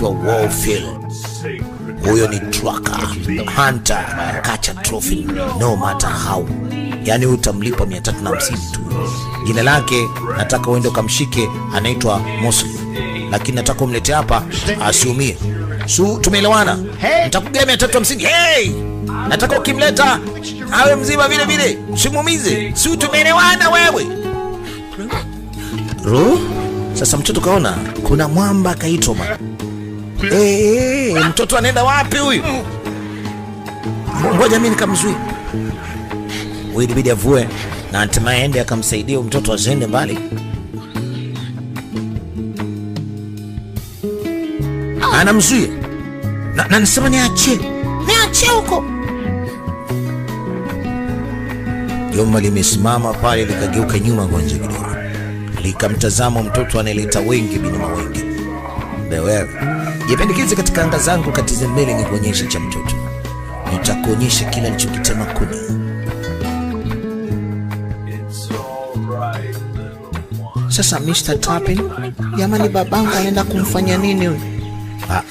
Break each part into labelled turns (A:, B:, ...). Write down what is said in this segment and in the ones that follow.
A: anaitwa Warfield. Huyo ni tracker, hunter, catch trophy no matter how. Yani utamlipa 350 tu. Jina lake nataka uende ukamshike, anaitwa Mosley. Lakini nataka umlete hapa asiumie. Tumeelewana? Nitakugia 350. Hey! Nataka ukimleta awe mzima vile vile. Usimuumize. Tumeelewana wewe? Sasa mtoto kaona kuna mwamba kaitwa. Mtoto anaenda wapi huyu? Ngoja mimi nikamzuie. Wewe ibidi avue na hatimaye aende akamsaidia mtoto asiende mbali. Anamzuia. Na nisema niachie huko. Jomba limesimama pale likageuka nyuma gonja kidogo. Likamtazama mtoto anayeleta wengi binuma wengi. Wewe, jipendekeze katika anga zangu katize mbele nikuonyeshe cha mtoto. Nitakuonyesha kila nilichokitema kuni. Sasa Mr. Tapping, jamani babangu anaenda kumfanya nini huyu?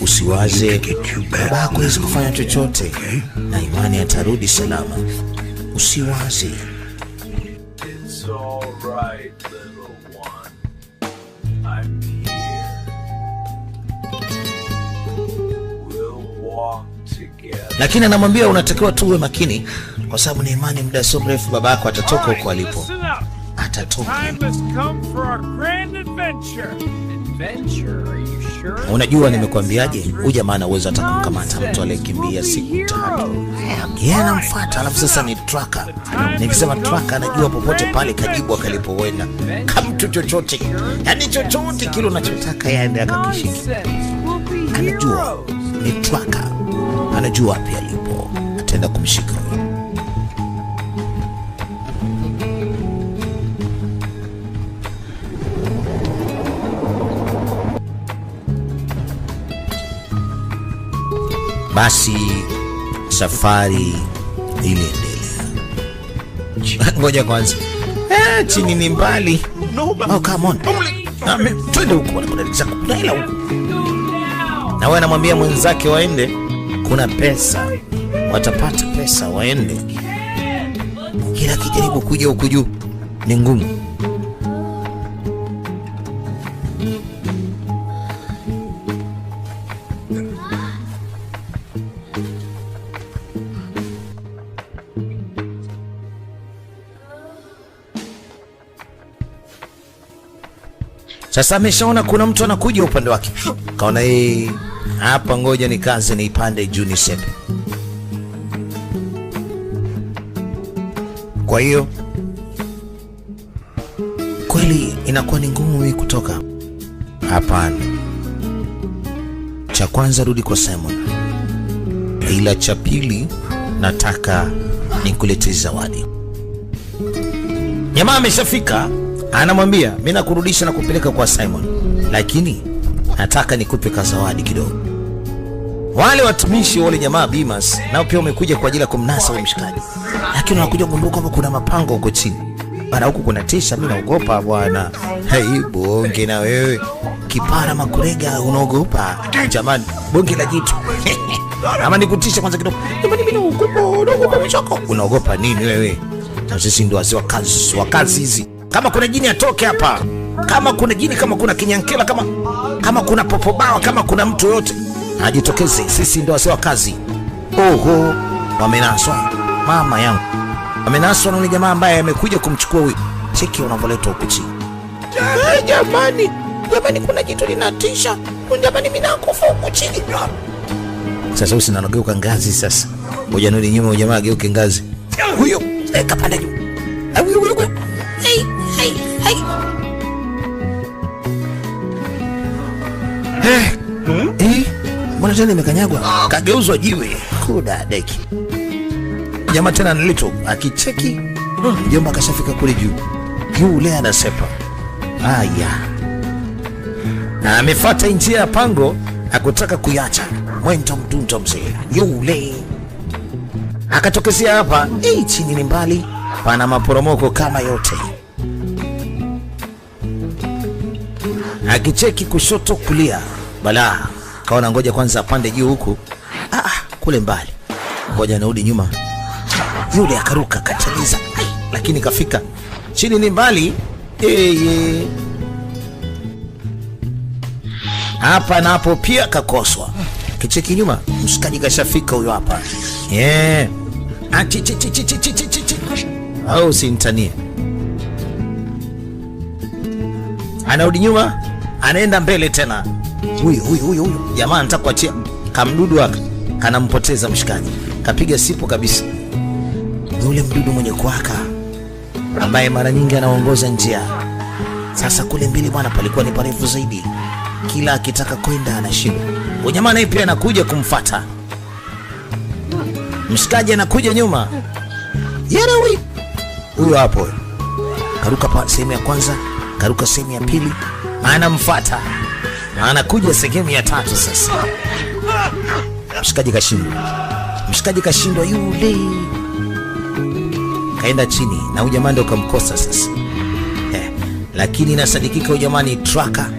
A: Usiwaze, babako hawezi kufanya chochote. Na imani atarudi salama. Usiwaze. It's all right, little one. I'm here. We'll walk together. Lakini anamwambia unatakiwa tuwe makini kwa sababu na imani muda sio mrefu babako atatoka huko alipo. Atatoka. Unajua nimekwambiaje? Huyu jamaa anaweza hata kumkamata mtu aliyekimbia siku 3. Yeye anamfuata, alafu sasa ni tracker. Nikisema tracker anajua popote pale kajibu akalipoenda. Kama mtu chochote. Yaani chochote kile unachotaka yaende akakishiki. Anajua ni tracker. Anajua wapi alipo. Ataenda kumshika huyo. Basi safari iliendelea. Ngoja kwanza. Chini ni mbali. Come on. Twende huko bwana, kuna hela huko. Na wewe anamwambia mwenzake waende, kuna pesa. Watapata pesa waende. Kila kijaribu kuja huko juu ni ngumu. Sasa ameshaona kuna mtu anakuja upande wake. Kaona hapa ngoja nikaanze niipande juu nisepe. Kwa hiyo kweli inakuwa ni ngumu mimi kutoka. Hapana. Cha kwanza rudi kwa Simon. Ila cha pili nataka nikuletee zawadi. Jamaa ameshafika. Anamwambia mimi nakurudisha na kupeleka kwa Simon, lakini nataka nikupe kazawadi kidogo. Wale watumishi wale jamaa Bimas nao pia wamekuja kwa ajili ya kumnasa huyo mshikaji, lakini wanakuja kugundua kwamba kuna mapango huko chini. Bana huko kuna tisha, mimi naogopa bwana. Bonge na wewe kipara makurega unaogopa? Jamani, bonge la jitu. Ama nikutisha kwanza kidogo. Jamani mimi naogopa mchoko. Unaogopa nini wewe? Na sisi ndio wazee wa kazi hizi. Kama kuna jini atoke hapa. Kama kuna jini, kama kuna kinyankela, kama kuna popobawa, kama kuna mtu yote ajitokeze. Sisi ndio wazee wa kazi. Oho, wamenaswa mama yangu. Wamenaswa na jamaa ambaye amekuja kumchukua huyu. Cheki wanavoleta huko chini. Jamani kuna jitu linatisha. Jamani mimi nakufa huko chini. Sasa usina nageuka ngazi sasa. Ngoja nini nyuma jamaa ageuke ngazi. Huyo kapanda juu. Huyo. Hey. Mbona tena nimekanyagwa? Kageuzwa jiwe. Kuda deki. Jamaa tena analito akicheki. Mjomba kashafika kule juu. Yule anasepa. Aya. Na amefuata njia ya pango akutaka kuiacha. Mwento mtunto mzee. Yule. Akatokezea hapa. Chini ni mbali. Pana maporomoko kama yote. Akicheki kushoto kulia. Bala. Kaona ngoja kwanza apande juu huku. Kule mbali. Ngoja narudi nyuma. Yule akaruka kachaliza. Lakini kafika. Chini ni mbali. Hapa na hapo pia kakoswa. Kicheki nyuma, mshikaji kashafika huyo hapa. Au sintanie. Anarudi nyuma, anaenda mbele tena. Huyu jamaa anataka kuachia kamdudu wake, kanampoteza mshikaji. Kapiga sipo kabisa. Yule mdudu mwenye kuaka ambaye mara nyingi anaongoza njia. Sasa kule mbele bwana palikuwa ni parefu zaidi. Kila akitaka kwenda anashindwa. Huyo jamaa naye pia anakuja kumfuata. Mshikaji anakuja nyuma. Yeye huyo hapo. Karuka sehemu ya kwanza, karuka sehemu ya pili, anamfuata. Anakuja sehemu ya tatu sasa. Mshikaji kashindwa yule. Kaenda chini na huyo jamaa ndio kamkosa sasa. Lakini inasadikika huyo jamaa ni tracker.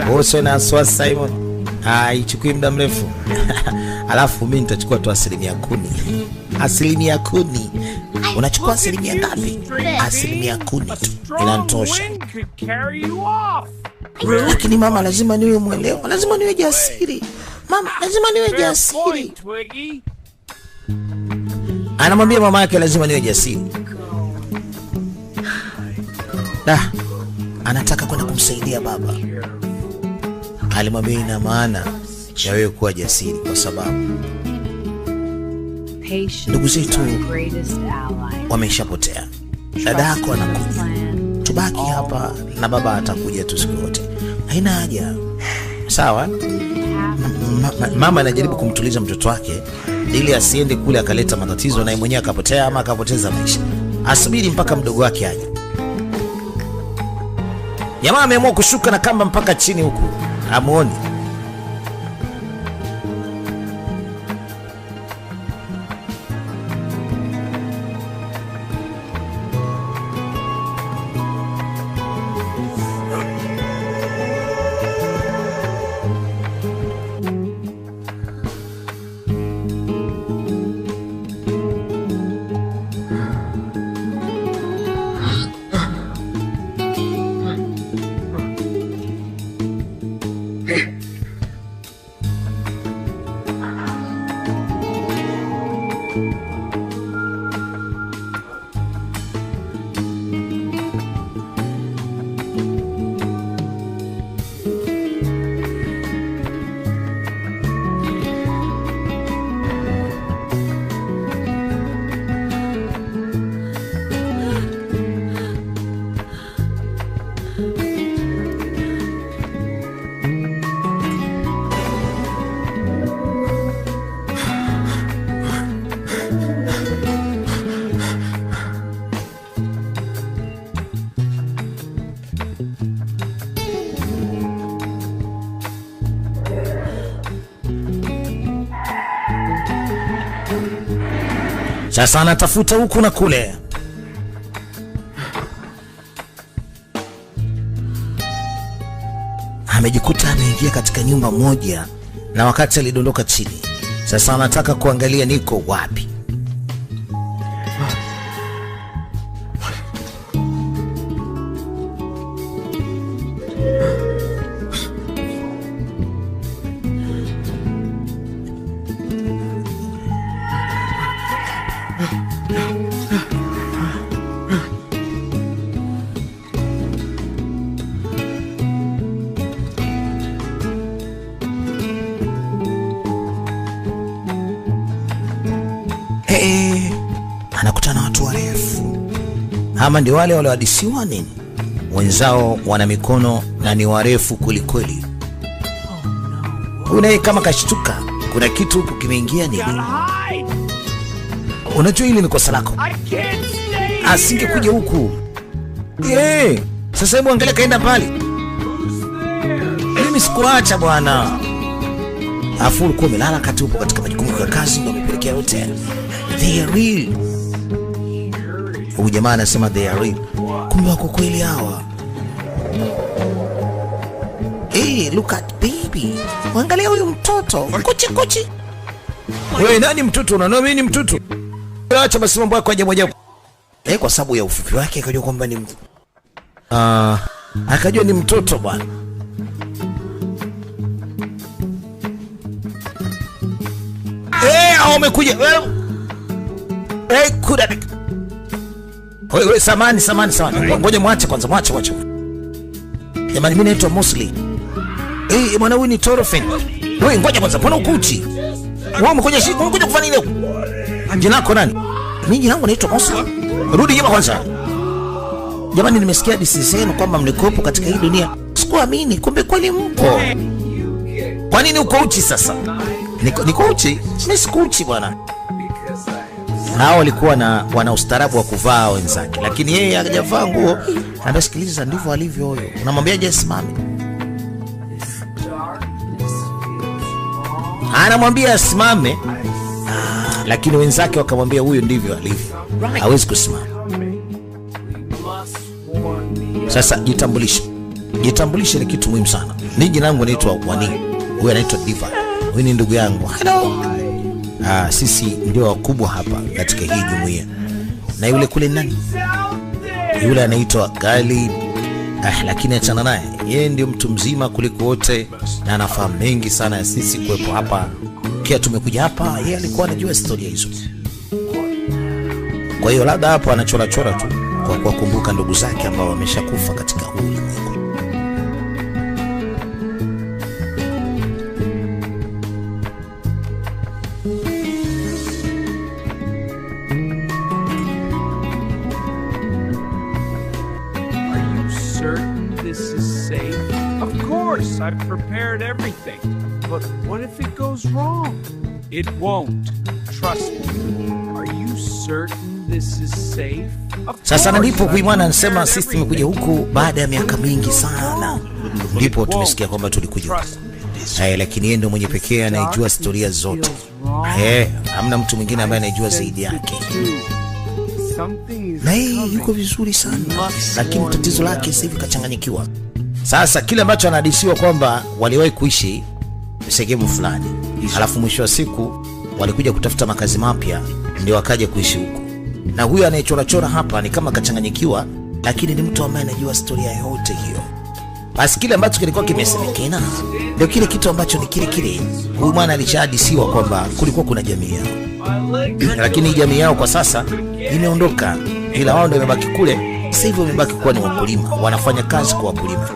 A: Boso na Swa Simon. Ichukui muda mrefu. Alafu mimi nitachukua tu 10%. 10%. Unachukua 10% ngapi? 10% tu. Inatosha. Lakini mama lazima niwe mwelewa. Lazima niwe jasiri. Mama lazima niwe jasiri. Anamwambia mama yake lazima niwe jasiri. Anataka kwenda kumsaidia baba. Alimwambia ina maana ya wewe kuwa jasiri kwa sababu ndugu zetu wameshapotea. Dada yako anakuja. Tubaki hapa na baba atakuja tu siku yote. Haina haja. Sawa? Mama anajaribu kumtuliza mtoto wake ili asiende kule akaleta matatizo na mwenyewe akapotea ama akapoteza maisha. Asubiri mpaka mdogo wake aje. Jamaa ameamua kushuka na kamba mpaka chini huku. Hamuoni. Sasa anatafuta huku na kule. Amejikuta ameingia katika nyumba moja na wakati alidondoka chini. Sasa anataka kuangalia niko wapi. Anakutana watu warefu. Ama ndio wale waliohadisiwa nini? Wenzao wana mikono na ni warefu kwelikweli. Unaye kama kashtuka, kuna kitu huku kimeingia nini? Unajua hili ni kosa lako. Asingekuja huku. Sasa hebu angalia kaenda pale. Mimi sikuacha bwana. Afu ulikuwa umelala kati upo katika majukumu ya kazi ndio umepelekea yote. They are real. Huyu jamaa anasema they are real. Kumbe wako kweli hawa. Hey, look at baby. Angalia huyu mtoto. Kuchi. Wewe nani mtoto? Unaona mimi ni mtoto? Acha basi mambo yako aje moja. Kwa sababu ya ufupi wake akajua kwamba ni akajua ni mtoto bwana. Umekuja. Kuda. Wewe samani. Ngoja mwache kwanza, mwache. Jamani mimi naitwa Mosley. Bwana huyu ni Torofen. Wewe ngoja kwanza, mbona ukuchi? Wewe umekuja kufanya nini huko? Jina lako nani? Mimi jina langu naitwa Mosley. Rudi nyuma kwanza. Jamani nimesikia hadithi zenu kwamba mlikopo katika hii dunia. Sikuamini, kumbe kweli mpo. Kwa nini uko uchi sasa? Niko uchi? Mimi sikuchi bwana. Hao walikuwa wana ustaarabu wa kuvaa wenzake, lakini yeye hajavaa nguo. Anasikiliza, ndivyo alivyo huyo. Unamwambia je asimame? Anamwambia asimame, lakini wenzake wakamwambia huyo ndivyo alivyo, hawezi kusimama. Sasa jitambulishe ni kitu muhimu sana. Mimi jina langu naitwa Wani, huyu anaitwa Diva, huyu ni ndugu yangu. Hello. Sisi ndio wakubwa hapa katika hii jumuiya. Na yule kule nani? Yule anaitwa Gali. Lakini achana naye. Yeye ndio mtu mzima kuliko wote na anafahamu mengi sana ya sisi kuwepo hapa. Kia tumekuja hapa, yeye alikuwa anajua historia hizo. Kwa hiyo labda hapo anachora tu kwa kukumbuka ndugu zake ambao wameshakufa katika huu ulimwengu.
B: I've prepared everything. But what if it goes wrong? It won't. Trust me. Are you certain this is safe?
A: Sasa ndipo huyu mwana anasema sisi tumekuja huku baada ya miaka mingi sana. Ndipo tumesikia kwamba tulikuja huku. Lakini yeye ndio mwenye pekee anayejua historia zote. Hamna mtu mwingine ambaye anajua zaidi yake. Na yeye yuko vizuri sana. Lakini tatizo lake sasa hivi kachanganyikiwa. Sasa kile ambacho anahadisiwa kwamba waliwahi kuishi sehemu fulani, halafu mwisho wa siku walikuja kutafuta makazi mapya, ndio wakaja kuishi huko. Na huyu anayechora hapa ni kama kachanganyikiwa, lakini ni mtu ambaye anajua historia yote hiyo. Basi kile ambacho kilikuwa kimesemekana ndio kile kitu ambacho ni kile. Huyu mwana alishahadisiwa kwamba kulikuwa kuna jamii yao, lakini jamii yao kwa sasa imeondoka, ila wao ndio wamebaki kule. Sasa hivi wamebaki kuwa ni wakulima, wanafanya kazi kwa wakulima.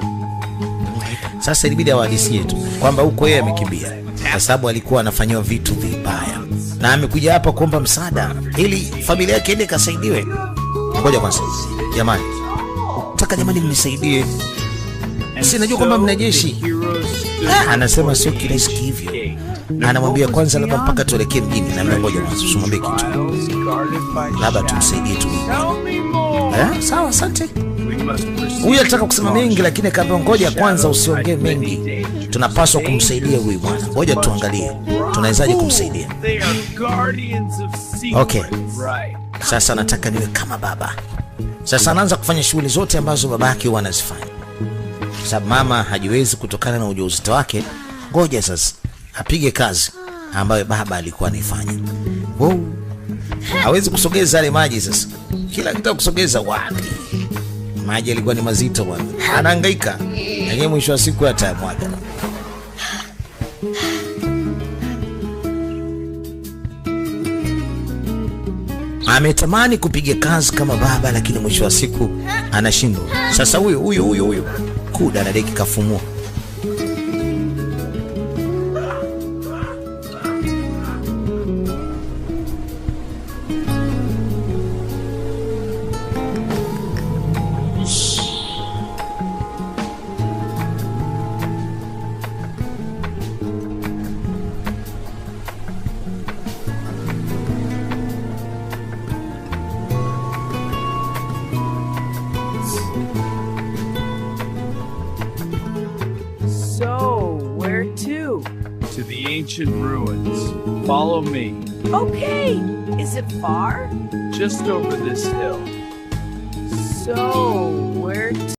A: Sasa ilibidi awahadisie tu kwamba huko yeye amekimbia kwa sababu alikuwa anafanywa vitu vibaya, na amekuja hapa kuomba msaada ili familia yake iende kasaidiwe. Ngoja kwanza jamani, jamani mnisaidie, si najua kwamba mna jeshi. Anasema sio kirahisi hivyo. Anamwambia kwanza labda mpaka tuelekee mjini, na ngoja kwanza usimwambie kitu, labda tumsaidie tu. Sawa, asante. Huyu alitaka kusema mengi, lakini akaambia ngoja kwanza usiongee mengi, tunapaswa kumsaidia huyu bwana. Ngoja tuangalie tunawezaje kumsaidia. Okay, sasa nataka niwe kama baba. Sasa anaanza kufanya shughuli zote ambazo babake huwa anazifanya, sababu mama hajiwezi kutokana na ujauzito wake. Ngoja sasa apige kazi ambayo baba alikuwa anaifanya. Hawezi kusogeza yale maji. Sasa kila kitu kusogeza wapi? Maji yalikuwa ni mazito bwana. Anahangaika, lakini mwisho wa siku atamwaga. Ametamani kupiga kazi kama baba, lakini mwisho wa siku anashindwa. Sasa huyu Kuda na Deki kafumua.
B: To the ancient ruins. Follow me.
C: Okay. Is it far?
B: Just over this hill.
C: So, where to?